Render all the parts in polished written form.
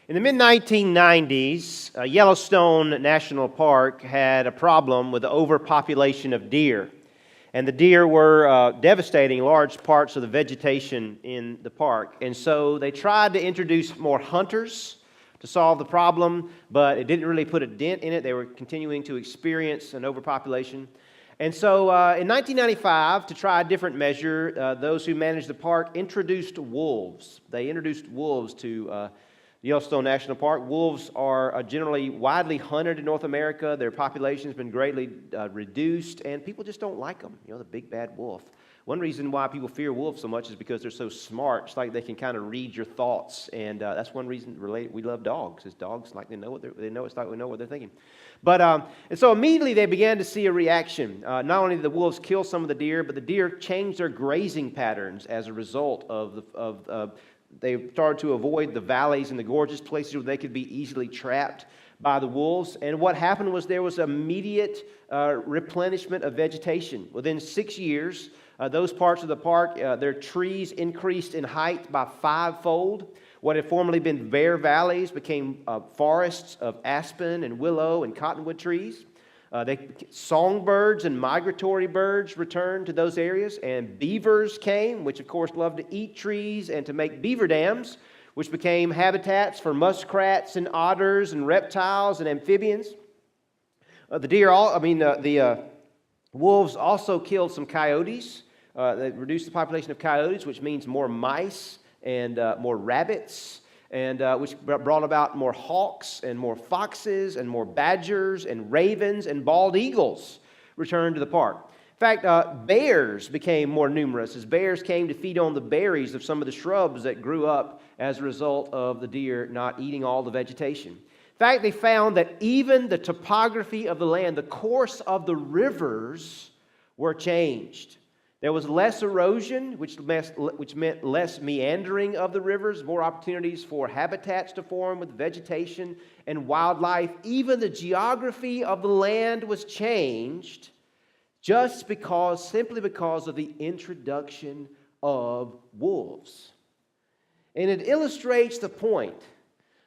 In the mid-1990s, Yellowstone National Park had a problem with the overpopulation of deer. And the deer were devastating large parts of the vegetation in the park. And so they tried to introduce more hunters to solve the problem, but it didn't really put a dent in it. They were continuing to experience an overpopulation. And so in 1995, to try a different measure, those who managed the park introduced wolves. They introduced wolves to Yellowstone National Park. Wolves are generally widely hunted in North America. Their population has been greatly reduced, and people just don't like them. The big bad wolf. One reason why people fear wolves so much is because they're so smart. It's like they can kind of read your thoughts, and that's one reason we love dogs. Is dogs like they know it's like we know what they're thinking. But and so immediately they began to see a reaction. Not only did the wolves kill some of the deer, but the deer changed their grazing patterns as a result of they started to avoid the valleys and the gorges, places where they could be easily trapped by the wolves. And what happened was there was immediate replenishment of vegetation. Within 6 years, those parts of the park, their trees increased in height by 5-fold. What had formerly been bare valleys became forests of aspen and willow and cottonwood trees. Songbirds and migratory birds returned to those areas, and beavers came, which of course love to eat trees and to make beaver dams, which became habitats for muskrats and otters and reptiles and amphibians. The wolves also killed some coyotes. They reduced the population of coyotes, which means more mice and more rabbits, and which brought about more hawks and more foxes and more badgers and ravens and bald eagles returned to the park. In fact, bears became more numerous as bears came to feed on the berries of some of the shrubs that grew up as a result of the deer not eating all the vegetation. In fact, they found that even the topography of the land, the course of the rivers, were changed. There was less erosion, which meant less meandering of the rivers, more opportunities for habitats to form with vegetation and wildlife. Even the geography of the land was changed simply because of the introduction of wolves. And it illustrates the point.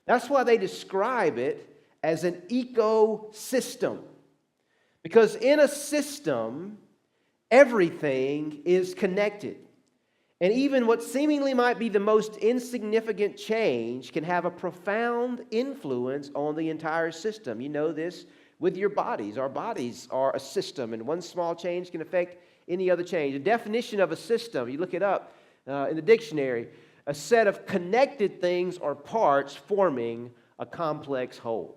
That's why they describe it as an ecosystem. Because in a system, everything is connected. And even what seemingly might be the most insignificant change can have a profound influence on the entire system. You know this with your bodies. Our bodies are a system, and one small change can affect any other change. The definition of a system, you look it up in the dictionary, a set of connected things or parts forming a complex whole.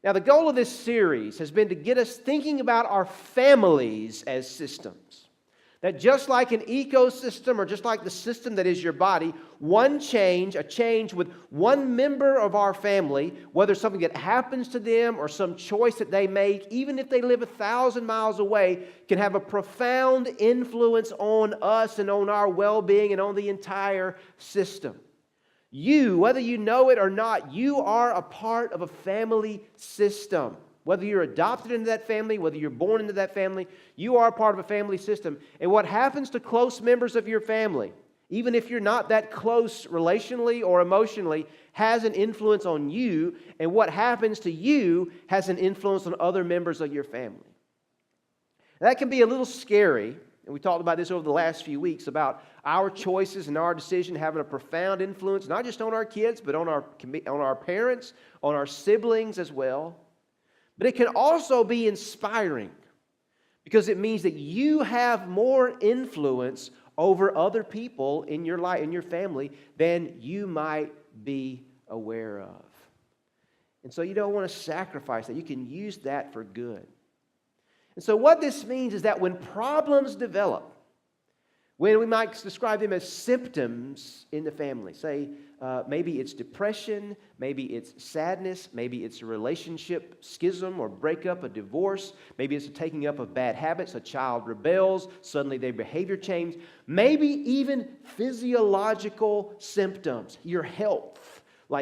Now, the goal of this series has been to get us thinking about our families as systems. That just like an ecosystem or just like the system that is your body, a change with one member of our family, whether something that happens to them or some choice that they make, even if they live 1,000 miles away, can have a profound influence on us and on our well-being and on the entire system. You, whether you know it or not, you are a part of a family system. Whether you're adopted into that family, whether you're born into that family, you are a part of a family system. And what happens to close members of your family, even if you're not that close relationally or emotionally, has an influence on you. And what happens to you has an influence on other members of your family. That can be a little scary. And we talked about this over the last few weeks about our choices and our decision having a profound influence, not just on our kids, but on our parents, on our siblings as well. But it can also be inspiring because it means that you have more influence over other people in your life, in your family, than you might be aware of. And so you don't want to sacrifice that. You can use that for good. And so what this means is that when problems develop, when we might describe them as symptoms in the family, say maybe it's depression, maybe it's sadness, maybe it's a relationship schism or breakup, a divorce, maybe it's a taking up of bad habits, a child rebels, suddenly their behavior changes, maybe even physiological symptoms, your health,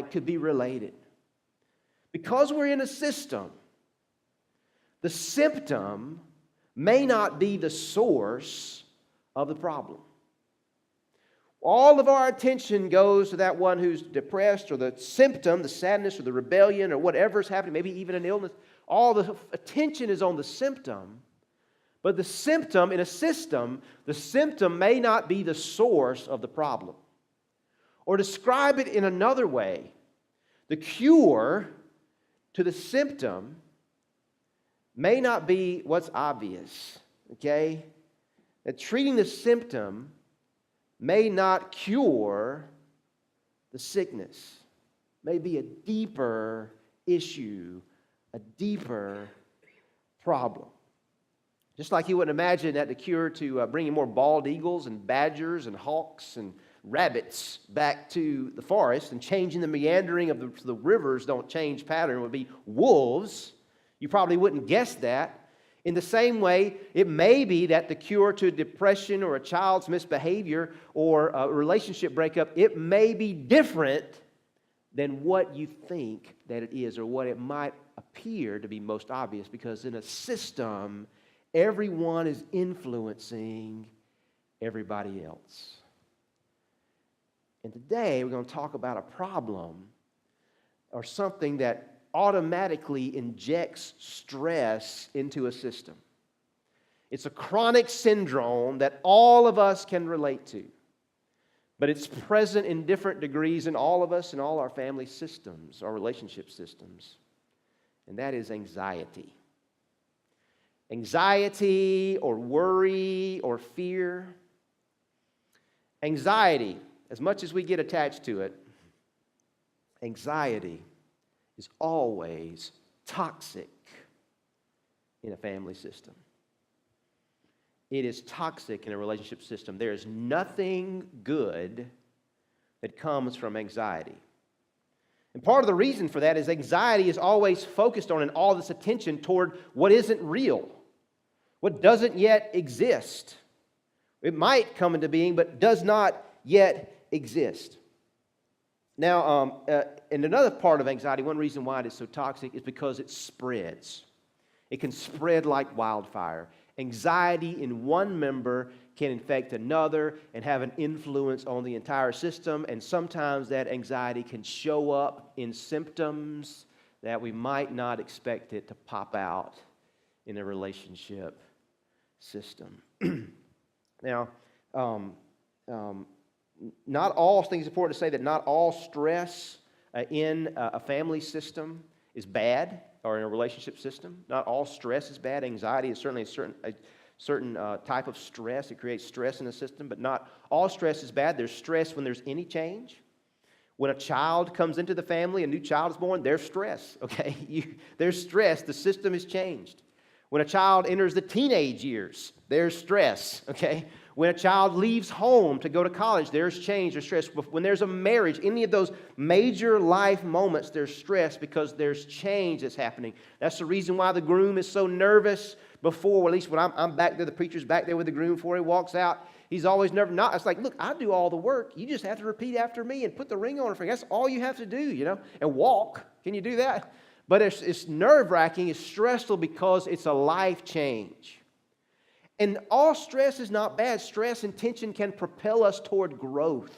could be related. Because we're in a system, the symptom may not be the source of the problem. All of our attention goes to that one who's depressed, or the symptom, the sadness or the rebellion or whatever's happening, maybe even an illness. All the attention is on the symptom. But the symptom in a system, the symptom may not be the source of the problem. Or describe it in another way, the cure to the symptom may not be what's obvious, okay? That treating the symptom may not cure the sickness. May be a deeper issue, a deeper problem. Just like you wouldn't imagine that the cure to bringing more bald eagles and badgers and hawks and rabbits back to the forest and changing the meandering of the rivers don't change pattern would be wolves. You probably wouldn't guess that. In the same way, it may be that the cure to depression or a child's misbehavior or a relationship breakup, it may be different than what you think that it is or what it might appear to be most obvious, because in a system, everyone is influencing everybody else. And today we're going to talk about a problem or something that automatically injects stress into a system. It's a chronic syndrome that all of us can relate to, but it's present in different degrees in all of us and all our family systems, our relationship systems, and that is anxiety. Anxiety or worry or fear. Anxiety, as much as we get attached to it, anxiety is always toxic in a family system. It is toxic in a relationship system. There is nothing good that comes from anxiety. And part of the reason for that is anxiety is always focused on and all this attention toward what isn't real, what doesn't yet exist. It might come into being, but does not yet exist. Now, and another part of anxiety, one reason why it is so toxic is because it spreads. It can spread like wildfire. Anxiety in one member can infect another and have an influence on the entire system, and sometimes that anxiety can show up in symptoms that we might not expect it to pop out in a relationship system. Now, not all, I think it's important to say that not all stress in a family system is bad, or in a relationship system. Not all stress is bad. Anxiety is certainly a certain type of stress. It creates stress in the system, but not all stress is bad. There's stress when there's any change. When a child comes into the family, a new child is born, there's stress, okay? There's stress. The system is changed. When a child enters the teenage years, there's stress, okay? When a child leaves home to go to college, there's change, there's stress. When there's a marriage, any of those major life moments, there's stress because there's change that's happening. That's the reason why the groom is so nervous before, at least when I'm back there, the preacher's back there with the groom before he walks out. He's always nervous. It's like, look, I do all the work. You just have to repeat after me and put the ring on her finger. That's all you have to do, and walk. Can you do that? But it's nerve-wracking, it's stressful because it's a life change. And all stress is not bad. Stress and tension can propel us toward growth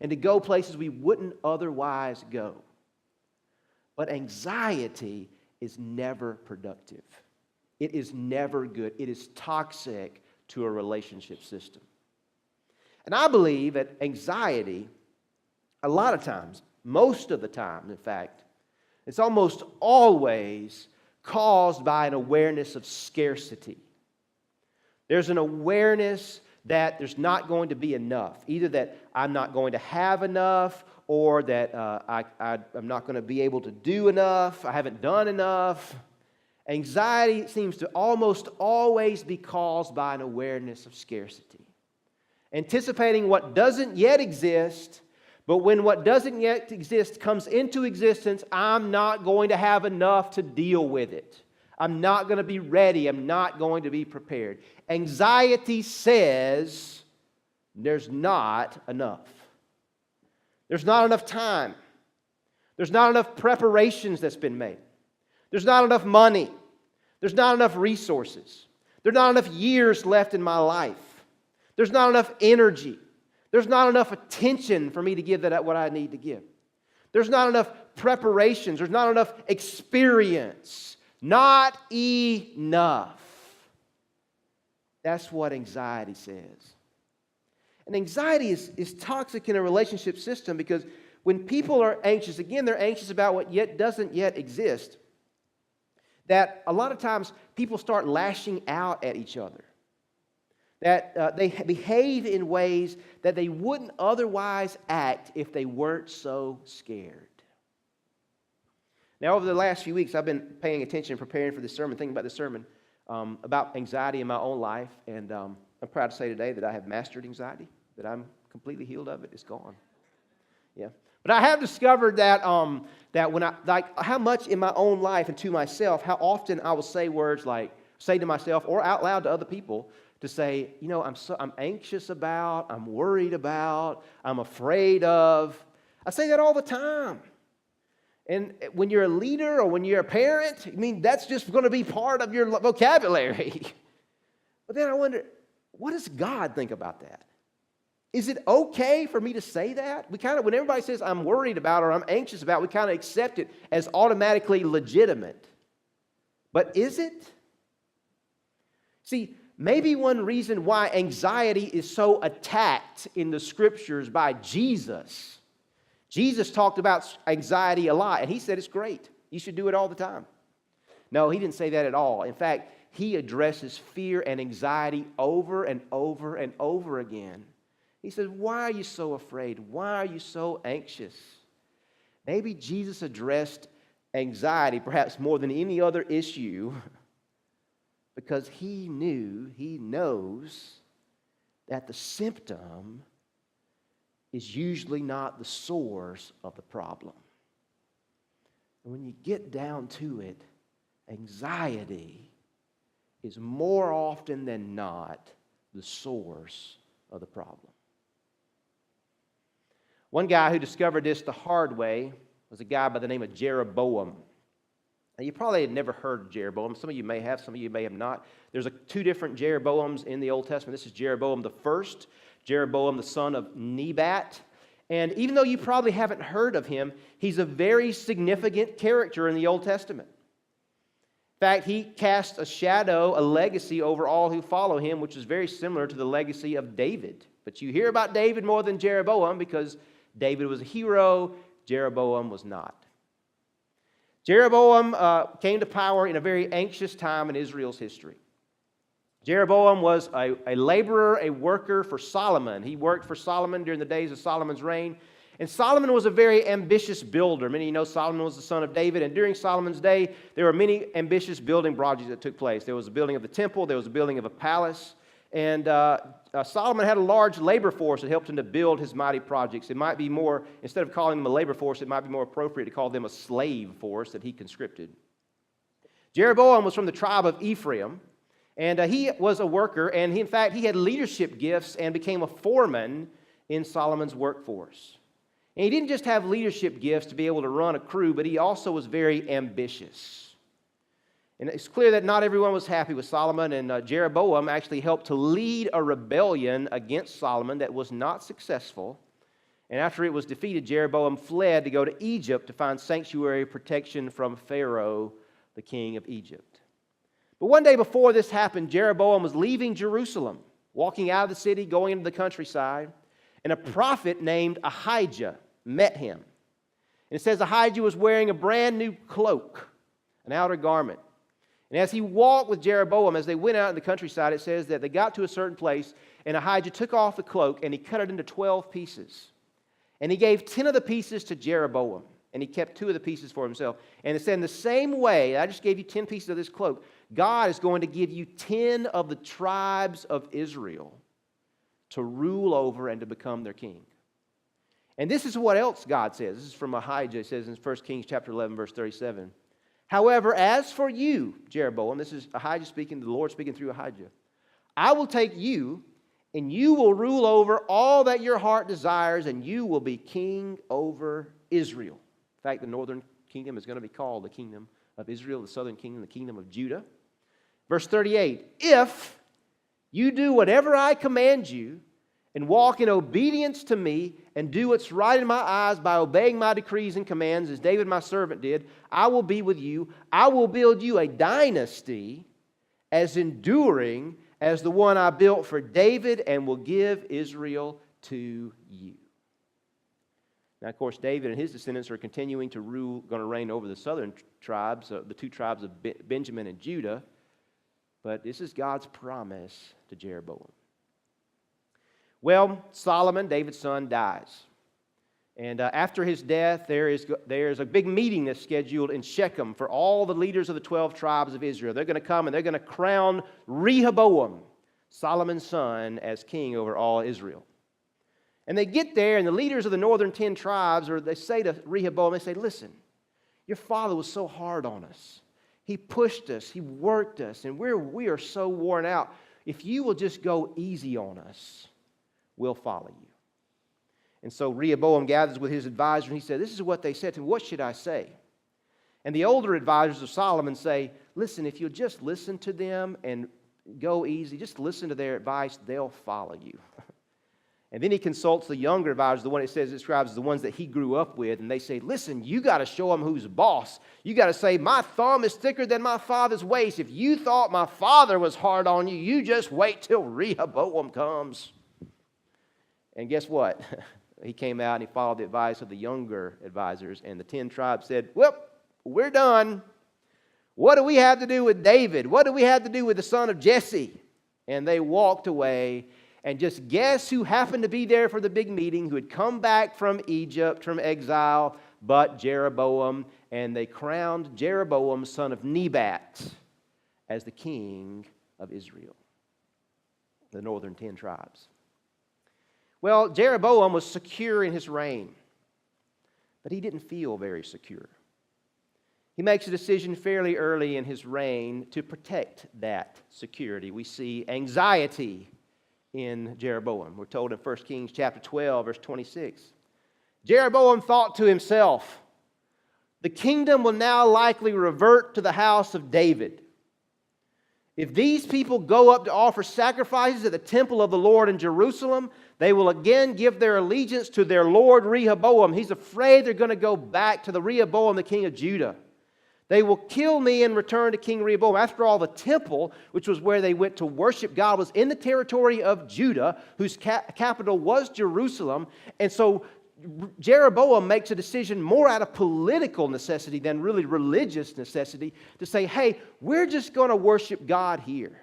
and to go places we wouldn't otherwise go. But anxiety is never productive. It is never good. It is toxic to a relationship system. And I believe that anxiety, a lot of times, most of the time, in fact, it's almost always caused by an awareness of scarcity. There's an awareness that there's not going to be enough. Either that I'm not going to have enough, or that I'm not going to be able to do enough, I haven't done enough. Anxiety seems to almost always be caused by an awareness of scarcity. Anticipating what doesn't yet exist, but when what doesn't yet exist comes into existence, I'm not going to have enough to deal with it. I'm not going to be ready. I'm not going to be prepared. Anxiety says there's not enough. There's not enough time. There's not enough preparations that's been made. There's not enough money. There's not enough resources. There's not enough years left in my life. There's not enough energy. There's not enough attention for me to give that what I need to give. There's not enough preparations. There's not enough experience. Not enough. That's what anxiety says. And anxiety is toxic in a relationship system because when people are anxious, again, they're anxious about what doesn't yet exist, that a lot of times people start lashing out at each other. That they behave in ways that they wouldn't otherwise act if they weren't so scared. Now, over the last few weeks, I've been paying attention, preparing for this sermon, thinking about this sermon about anxiety in my own life. And I'm proud to say today that I have mastered anxiety, that I'm completely healed of it. It's gone. Yeah. But I have discovered that that when how much in my own life and to myself, how often I will say words like, say to myself or out loud to other people, to say, I'm anxious about, I'm worried about, I'm afraid of. I say that all the time. And when you're a leader or when you're a parent, that's just going to be part of your vocabulary. But then I wonder, what does God think about that? Is it okay for me to say that? When everybody says I'm worried about or I'm anxious about, we kind of accept it as automatically legitimate. But is it? See, maybe one reason why anxiety is so attacked in the Scriptures by Jesus. Jesus talked about anxiety a lot, and he said it's great. You should do it all the time. No, he didn't say that at all. In fact, he addresses fear and anxiety over and over and over again. He says, why are you so afraid? Why are you so anxious? Maybe Jesus addressed anxiety perhaps more than any other issue because he knows that the symptom is usually not the source of the problem. And when you get down to it, anxiety is more often than not the source of the problem. One guy who discovered this the hard way was a guy by the name of Jeroboam. Now, you probably had never heard of Jeroboam. Some of you may have, some of you may have not. There's two different Jeroboams in the Old Testament. This is Jeroboam the first, Jeroboam the son of Nebat. And even though you probably haven't heard of him, he's a very significant character in the Old Testament. In fact, he cast a shadow, a legacy over all who follow him, which is very similar to the legacy of David. But you hear about David more than Jeroboam because David was a hero, Jeroboam was not. Jeroboam came to power in a very anxious time in Israel's history. Jeroboam was a laborer, a worker for Solomon. He worked for Solomon during the days of Solomon's reign. And Solomon was a very ambitious builder. Many of you know Solomon was the son of David. And during Solomon's day, there were many ambitious building projects that took place. There was a building of the temple. There was a building of a palace. And Solomon had a large labor force that helped him to build his mighty projects. It might be more, instead of calling them a labor force, it might be more appropriate to call them a slave force that he conscripted. Jeroboam was from the tribe of Ephraim. And he was a worker, and in fact, he had leadership gifts and became a foreman in Solomon's workforce. And he didn't just have leadership gifts to be able to run a crew, but he also was very ambitious. And it's clear that not everyone was happy with Solomon, and Jeroboam actually helped to lead a rebellion against Solomon that was not successful. And after it was defeated, Jeroboam fled to go to Egypt to find sanctuary protection from Pharaoh, the king of Egypt. But one day before this happened, Jeroboam was leaving Jerusalem, walking out of the city, going into the countryside, and a prophet named Ahijah met him. And it says Ahijah was wearing a brand new cloak, an outer garment. And as he walked with Jeroboam, as they went out in the countryside, it says that they got to a certain place, and Ahijah took off the cloak, and he cut it into 12 pieces. And he gave 10 of the pieces to Jeroboam, and he kept 2 of the pieces for himself. And it said, in the same way, I just gave you 10 pieces of this cloak, God is going to give you 10 of the tribes of Israel to rule over and to become their king. And this is what else God says. This is from Ahijah. It says in 1 Kings chapter 11, verse 37. However, as for you, Jeroboam, this is Ahijah speaking, the Lord speaking through Ahijah, I will take you, and you will rule over all that your heart desires, and you will be king over Israel. In fact, the northern kingdom is going to be called the kingdom of Israel, the southern kingdom, the kingdom of Judah. Verse 38, if you do whatever I command you, and walk in obedience to me and do what's right in my eyes by obeying my decrees and commands, as David my servant did, I will be with you. I will build you a dynasty as enduring as the one I built for David, and will give Israel to you. Now, of course, David and his descendants are continuing to rule, going to reign over the southern tribes, the two tribes of Benjamin and Judah. But this is God's promise to Jeroboam. Well, Solomon, David's son, dies. And after his death, there's a big meeting that's scheduled in Shechem for all the leaders of the 12 tribes of Israel. They're going to come and they're going to crown Rehoboam, Solomon's son, as king over all Israel. And they get there, and the leaders of the northern 10 tribes, they say to Rehoboam, they say, listen, your father was so hard on us. He pushed us, he worked us, and we are so worn out. If you will just go easy on us, we'll follow you. And so Rehoboam gathers with his advisor, and he said, this is what they said to him, what should I say? And the older advisors of Solomon say, listen, if you'll just listen to them and go easy, just listen to their advice, they'll follow you. And then he consults the younger advisors, the one it says describes as the ones that he grew up with, and they say, listen, you got to show them who's boss. You got to say, my thumb is thicker than my father's waist. If you thought my father was hard on you, you just wait till Rehoboam comes. And guess what? He came out and he followed the advice of the younger advisors, and the 10 tribes said, well, we're done. What do we have to do with David? What do we have to do with the son of Jesse? And they walked away. And just guess who happened to be there for the big meeting, who had come back from Egypt, from exile, but Jeroboam. And they crowned Jeroboam, son of Nebat, as the king of Israel, the northern 10 tribes. Well, Jeroboam was secure in his reign, but he didn't feel very secure. He makes a decision fairly early in his reign to protect that security. We see anxiety in Jeroboam. We're told in 1 Kings chapter 12, verse 26. Jeroboam thought to himself, the kingdom will now likely revert to the house of David. If these people go up to offer sacrifices at the temple of the Lord in Jerusalem, they will again give their allegiance to their lord Rehoboam. He's afraid they're going to go back to the Rehoboam, the king of Judah. They will kill me and return to King Rehoboam. After all, the temple, which was where they went to worship God, was in the territory of Judah, whose capital was Jerusalem. And so Jeroboam makes a decision more out of political necessity than really religious necessity to say, hey, we're just going to worship God here.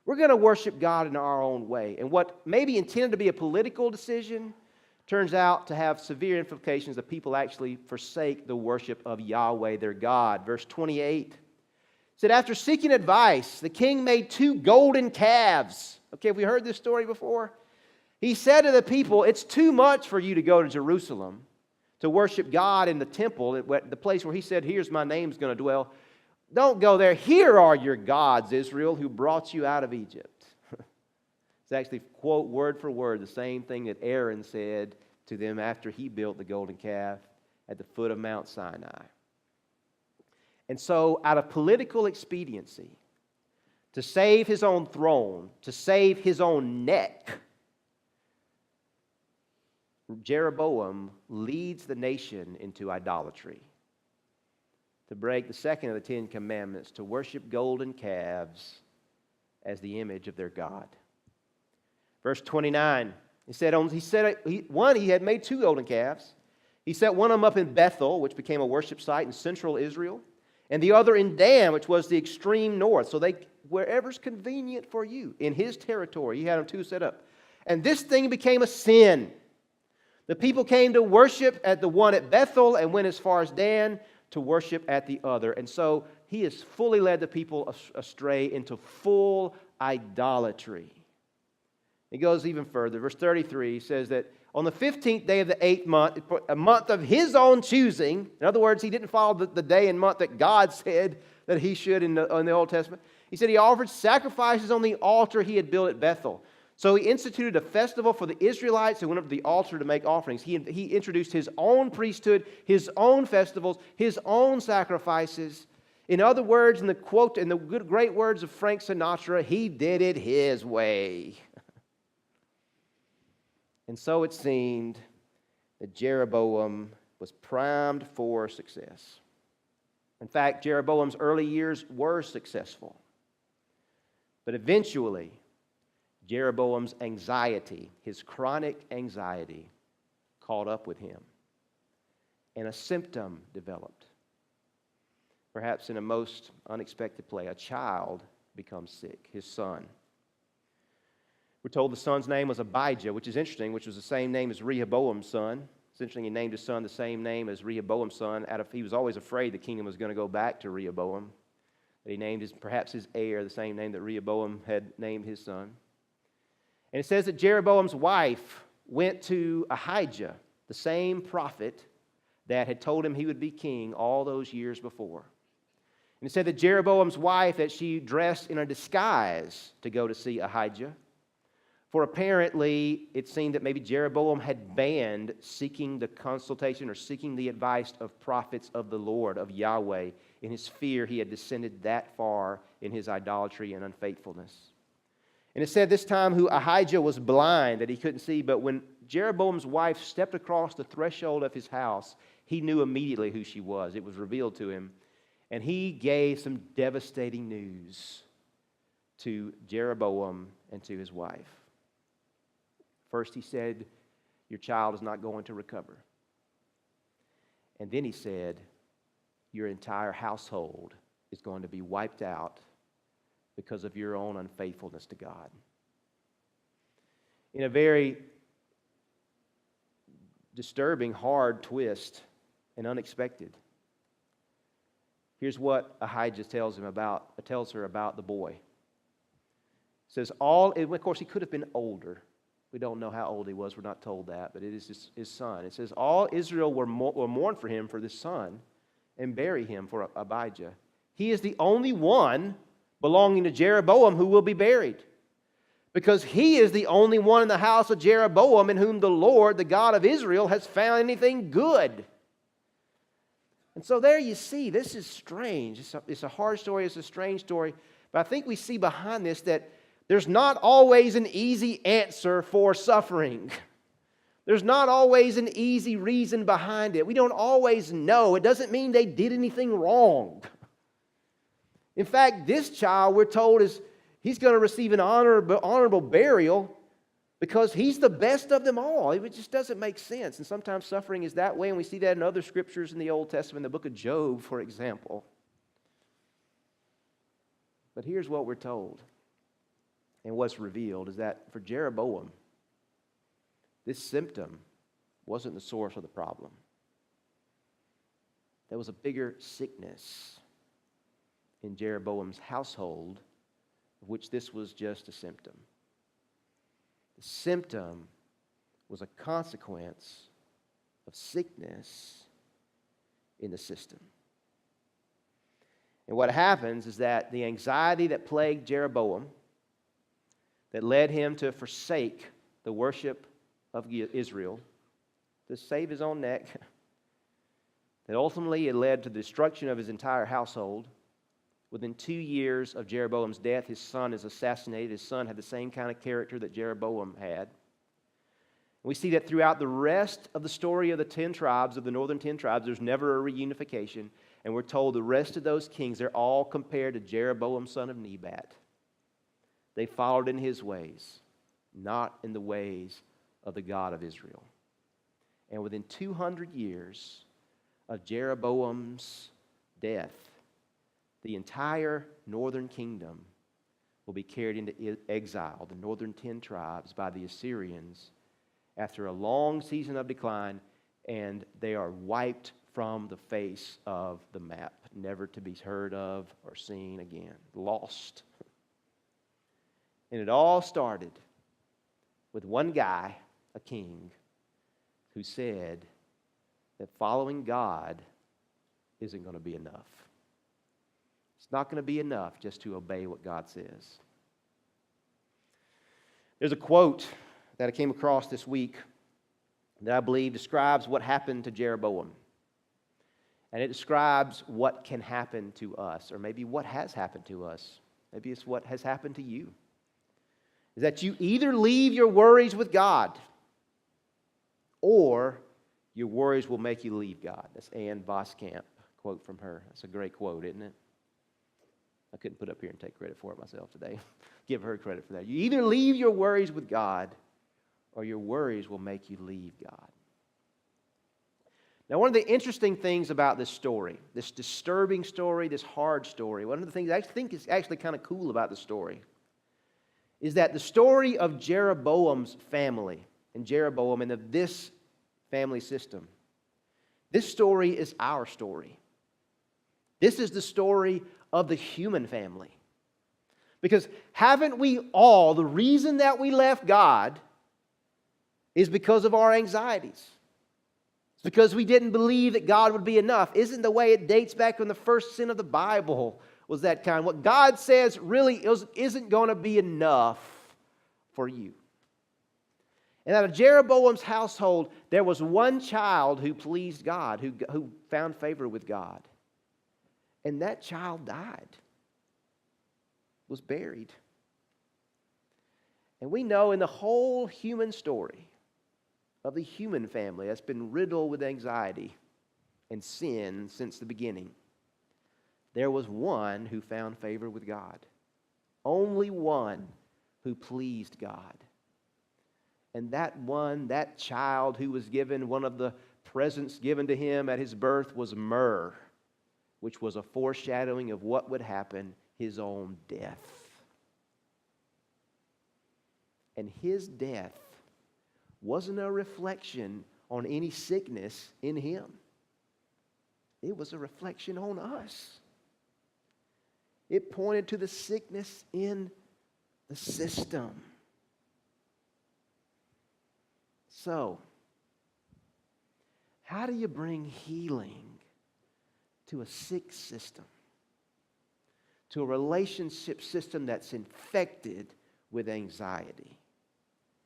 We're going to worship God in our own way. And what maybe intended to be a political decision turns out to have severe implications that people actually forsake the worship of Yahweh, their God. Verse 28 said, after seeking advice, the king made 2 golden calves. Okay, have we heard this story before? He said to the people, it's too much for you to go to Jerusalem to worship God in the temple, the place where he said, here's my name's going to dwell. Don't go there. Here are your gods, Israel, who brought you out of Egypt. It's actually, quote, word for word, the same thing that Aaron said to them after he built the golden calf at the foot of Mount Sinai. And so, out of political expediency, to save his own throne, to save his own neck, Jeroboam leads the nation into idolatry, to break the second of the 10 commandments, to worship golden calves as the image of their God. Verse 29, he had made 2 golden calves. He set one of them up in Bethel, which became a worship site in central Israel, and the other in Dan, which was the extreme north. So wherever's convenient for you, in his territory, he had them 2 set up. And this thing became a sin. The people came to worship at the one at Bethel and went as far as Dan to worship at the other. And so he has fully led the people astray into full idolatry. He goes even further. Verse 33 says that on the 15th day of the 8th month, a month of his own choosing, in other words, he didn't follow the day and month that God said that he should in the Old Testament. He said he offered sacrifices on the altar he had built at Bethel. So he instituted a festival for the Israelites who went up to the altar to make offerings. He introduced his own priesthood, his own festivals, his own sacrifices. In other words, in the great words of Frank Sinatra, he did it his way. And so it seemed that Jeroboam was primed for success. In fact, Jeroboam's early years were successful. But eventually, Jeroboam's anxiety, his chronic anxiety, caught up with him. And a symptom developed. Perhaps in a most unexpected place, a child becomes sick, his son. We're told the son's name was Abijah, which is interesting, which was the same name as Rehoboam's son. It's interesting he named his son the same name as Rehoboam's son. He was always afraid the kingdom was going to go back to Rehoboam. But he named perhaps his heir the same name that Rehoboam had named his son. And it says that Jeroboam's wife went to Ahijah, the same prophet that had told him he would be king all those years before. And it said that Jeroboam's wife, that she dressed in a disguise to go to see Ahijah. For apparently, it seemed that maybe Jeroboam had banned seeking the consultation or seeking the advice of prophets of the Lord, of Yahweh. In his fear, he had descended that far in his idolatry and unfaithfulness. And it said this time who Ahijah was blind, that he couldn't see, but when Jeroboam's wife stepped across the threshold of his house, he knew immediately who she was. It was revealed to him. And he gave some devastating news to Jeroboam and to his wife. First, he said, your child is not going to recover. And then he said, your entire household is going to be wiped out because of your own unfaithfulness to God. In a very disturbing, hard twist and unexpected, here's what Ahijah tells her about the boy. It says, of course, he could have been older. We don't know how old he was. We're not told that, but it is his son. It says, all Israel will mourn for him for this son and bury him for Abijah. He is the only one belonging to Jeroboam who will be buried, because he is the only one in the house of Jeroboam in whom the Lord, the God of Israel, has found anything good. And so there you see, this is strange. It's a hard story. It's a strange story. But I think we see behind this that there's not always an easy answer for suffering. There's not always an easy reason behind it. We don't always know. It doesn't mean they did anything wrong. In fact, this child, we're told, he's going to receive an honorable burial because he's the best of them all. It just doesn't make sense. And sometimes suffering is that way, and we see that in other scriptures in the Old Testament, the book of Job, for example. But here's what we're told. And what's revealed is that for Jeroboam, this symptom wasn't the source of the problem. There was a bigger sickness in Jeroboam's household, of which this was just a symptom. The symptom was a consequence of sickness in the system. And what happens is that the anxiety that plagued Jeroboam, that led him to forsake the worship of Israel, to save his own neck, that ultimately it led to the destruction of his entire household. Within 2 years of Jeroboam's death, his son is assassinated. His son had the same kind of character that Jeroboam had. We see that throughout the rest of the story of the 10 tribes, of the northern 10 tribes, there's never a reunification. And we're told the rest of those kings, they're all compared to Jeroboam, son of Nebat. They followed in his ways, not in the ways of the God of Israel. And within 200 years of Jeroboam's death, the entire northern kingdom will be carried into exile, the northern 10 tribes, by the Assyrians after a long season of decline, and they are wiped from the face of the map, never to be heard of or seen again, lost. And it all started with one guy, a king, who said that following God isn't going to be enough. It's not going to be enough just to obey what God says. There's a quote that I came across this week that I believe describes what happened to Jeroboam. And it describes what can happen to us, or maybe what has happened to us. Maybe it's what has happened to you. Is that you either leave your worries with God or your worries will make you leave God. That's Ann Voskamp, quote from her. That's a great quote, isn't it? I couldn't put up here and take credit for it myself today. Give her credit for that. You either leave your worries with God, or your worries will make you leave God. Now, one of the interesting things about this story, this disturbing story, this hard story, one of the things I think is actually kind of cool about the story is that the story of Jeroboam's family and Jeroboam and of this family system, this story is our story. This is the story of the human family. Because haven't we all, the reason that we left God is because of our anxieties. It's because we didn't believe that God would be enough. Isn't the way it dates back from the first sin of the Bible was that kind? What God says really isn't going to be enough for you. And out of Jeroboam's household, there was one child who pleased God, who found favor with God. And that child died, was buried. And we know in the whole human story of the human family that's been riddled with anxiety and sin since the beginning, there was one who found favor with God. Only one who pleased God. And that one, that child who was given one of the presents given to him at his birth was myrrh, which was a foreshadowing of what would happen, his own death. And his death wasn't a reflection on any sickness in him. It was a reflection on us. It pointed to the sickness in the system. So, how do you bring healing to a sick system? To a relationship system that's infected with anxiety?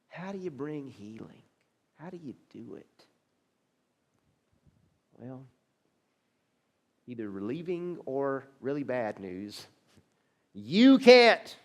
How do you bring healing? How do you do it? Well, either relieving or really bad news. You can't.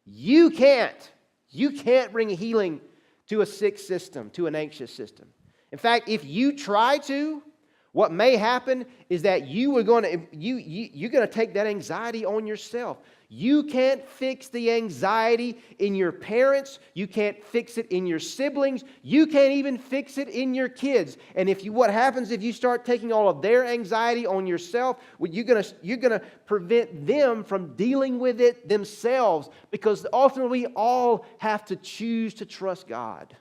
You can't bring healing to a sick system, to an anxious system. In fact, if you try to, what may happen is that you're going to take that anxiety on yourself. You can't fix the anxiety in your parents. You can't fix it in your siblings. You can't even fix it in your kids. And what happens if you start taking all of their anxiety on yourself? Well, you're going to prevent them from dealing with it themselves, because ultimately we all have to choose to trust God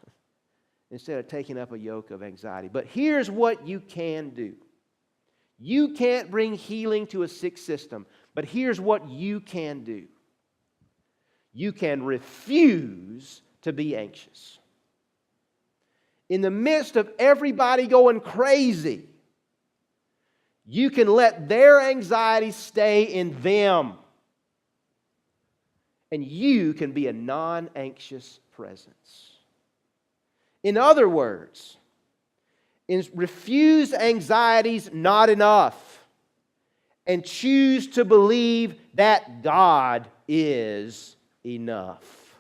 instead of taking up a yoke of anxiety. But here's what you can do. You can't bring healing to a sick system, but here's what you can do. You can refuse to be anxious. In the midst of everybody going crazy, you can let their anxiety stay in them. And you can be a non-anxious presence. In other words, refuse anxieties not enough, and choose to believe that God is enough.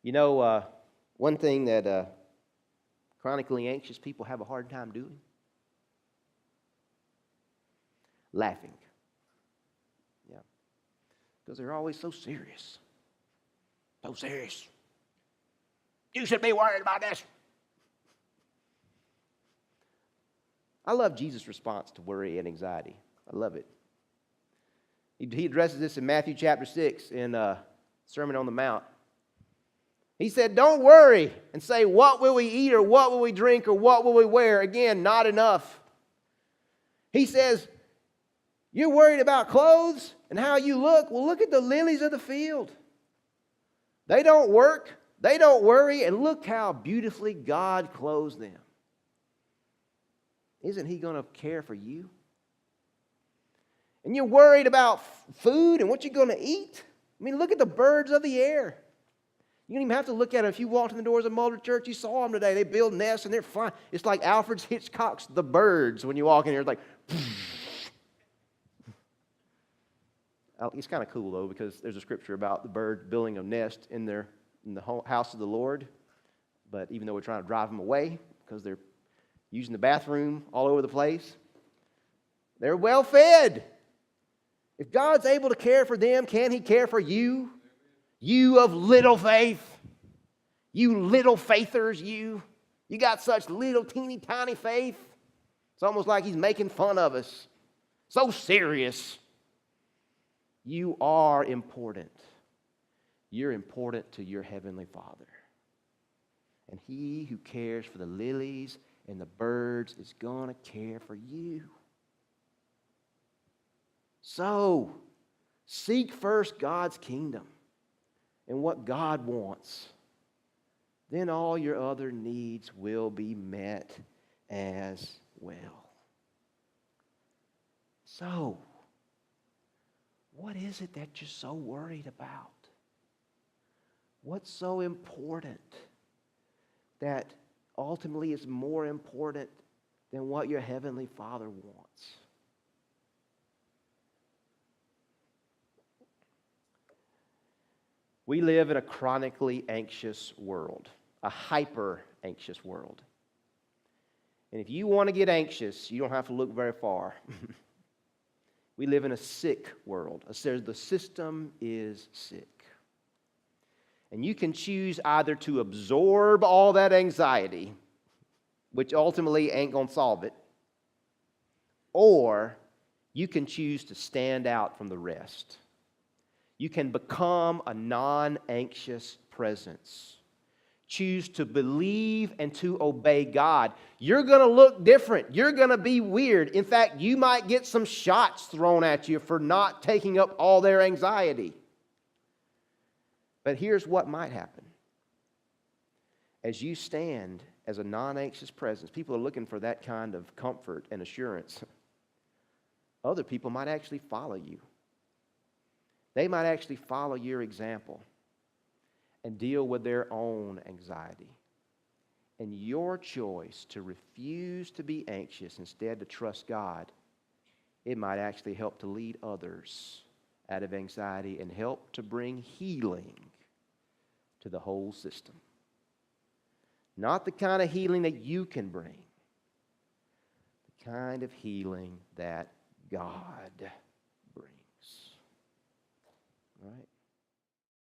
You know, one thing that chronically anxious people have a hard time doing? Laughing. Yeah. Because they're always so serious. So serious. You should be worried about this. I love Jesus' response to worry and anxiety. I love it. He addresses this in Matthew chapter 6 in Sermon on the Mount. He said, don't worry and say, what will we eat or what will we drink or what will we wear? Again, not enough. He says, you're worried about clothes and how you look? Well, look at the lilies of the field. They don't work, they don't worry, and look how beautifully God clothes them. Isn't He going to care for you? And you're worried about food and what you're going to eat? I mean, look at the birds of the air. You don't even have to look at them. If you walked in the doors of Mulder Church, you saw them today. They build nests and they're fine. It's like Alfred Hitchcock's The Birds when you walk in here. It's like, It's kind of cool, though, because there's a scripture about the bird building a nest in the house of the Lord. But even though we're trying to drive them away because they're using the bathroom all over the place, they're well fed. If God's able to care for them, can He care for you? You of little faith. You little faithers, you. You got such little teeny tiny faith. It's almost like He's making fun of us. So serious. You are important. You're important to your Heavenly Father. And He who cares for the lilies and the birds is going to care for you. So, seek first God's kingdom and what God wants. Then all your other needs will be met as well. So, what is it that you're so worried about? What's so important that ultimately is more important than what your Heavenly Father wants? We live in a chronically anxious world, a hyper-anxious world. And if you want to get anxious, you don't have to look very far. We live in a sick world. The system is sick. And you can choose either to absorb all that anxiety, which ultimately ain't going to solve it, or you can choose to stand out from the rest. You can become a non-anxious presence. Choose to believe and to obey God. You're going to look different. You're going to be weird. In fact, you might get some shots thrown at you for not taking up all their anxiety. But here's what might happen. As you stand as a non-anxious presence, people are looking for that kind of comfort and assurance. Other people might actually follow you. They might actually follow your example and deal with their own anxiety. And your choice to refuse to be anxious instead to trust God, it might actually help to lead others out of anxiety and help to bring healing to the whole system. Not the kind of healing that you can bring, the kind of healing that God brings. All right?